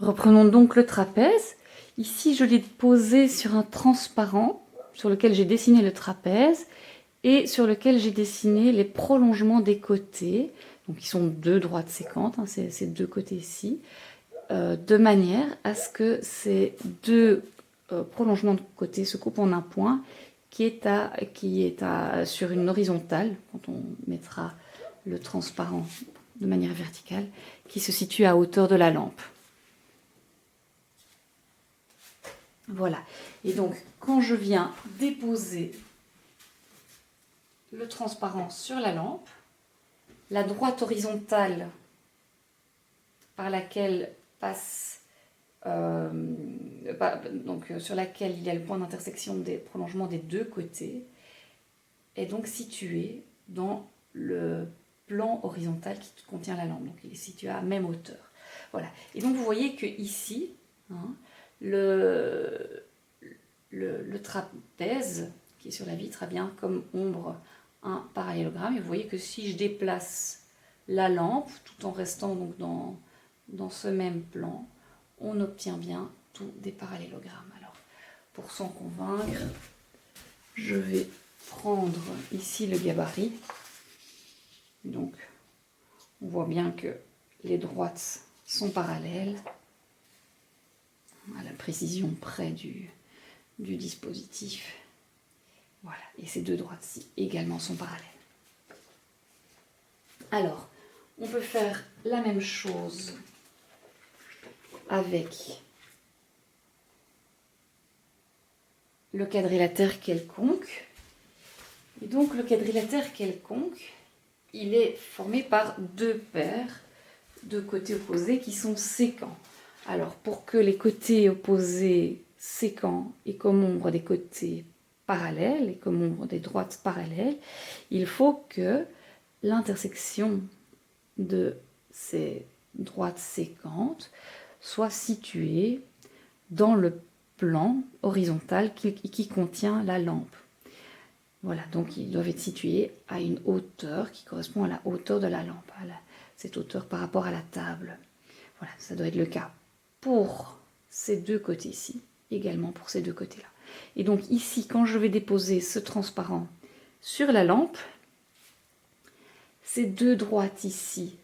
Reprenons donc le trapèze. Ici, je l'ai posé sur un transparent sur lequel j'ai dessiné le trapèze et sur lequel j'ai dessiné les prolongements des côtés. Donc, ils sont deux droites sécantes, hein, ces deux côtés-ci, de manière à ce que ces deux prolongements de côté se coupent en un point qui est sur une horizontale, quand on mettra le transparent de manière verticale, qui se situe à hauteur de la lampe. Voilà. Et donc, quand je viens déposer le transparent sur la lampe, la droite horizontale par laquelle passe, sur laquelle il y a le point d'intersection des prolongements des deux côtés, est donc située dans le plan horizontal qui contient la lampe. Donc, il est situé à même hauteur. Voilà. Et donc, vous voyez que ici, hein, le trapèze qui est sur la vitre a bien comme ombre un parallélogramme. Et vous voyez que si je déplace la lampe, tout en restant donc dans ce même plan, on obtient bien tous des parallélogrammes. Alors, pour s'en convaincre, je vais prendre ici le gabarit. Donc, on voit bien que les droites sont parallèles, à la précision près du dispositif. Voilà, et ces deux droites-ci également sont parallèles. Alors, on peut faire la même chose avec le quadrilatère quelconque. Et donc, le quadrilatère quelconque, il est formé par deux paires de côtés opposés qui sont sécants. Alors, pour que les côtés opposés sécants aient comme ombre des côtés parallèles et comme ombre des droites parallèles, il faut que l'intersection de ces droites séquentes soit située dans le plan horizontal qui contient la lampe. Voilà, donc ils doivent être situés à une hauteur qui correspond à la hauteur de la lampe, cette hauteur par rapport à la table. Voilà, ça doit être le cas pour ces deux côtés-ci, également pour ces deux côtés-là. Et donc ici, quand je vais déposer ce transparent sur la lampe, ces deux droites ici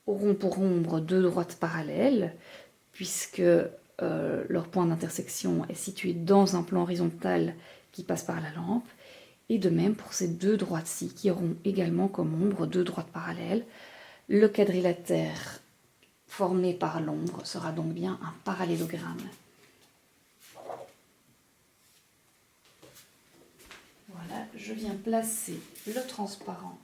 auront pour ombre deux droites parallèles, puisque leur point d'intersection est situé dans un plan horizontal qui passe par la lampe. Et de même pour ces deux droites-ci, qui auront également comme ombre deux droites parallèles. Le quadrilatère formé par l'ombre sera donc bien un parallélogramme. Voilà, je viens placer le transparent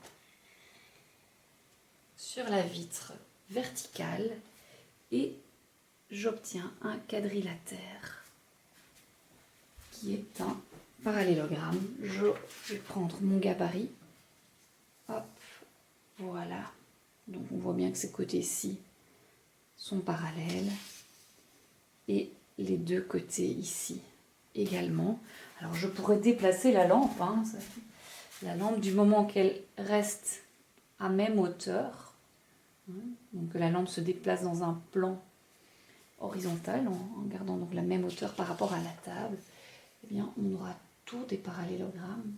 sur la vitre verticale et j'obtiens un quadrilatère qui est un parallélogramme. Je vais prendre mon gabarit. Hop, voilà. Donc on voit bien que ces côtés-ci sont parallèles et les deux côtés ici également. Alors je pourrais déplacer la lampe, hein, la lampe du moment qu'elle reste à même hauteur, hein, donc que la lampe se déplace dans un plan horizontal en gardant donc la même hauteur par rapport à la table, eh bien on aura tous des parallélogrammes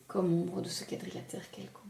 comme ombre de ce quadrilatère quelconque.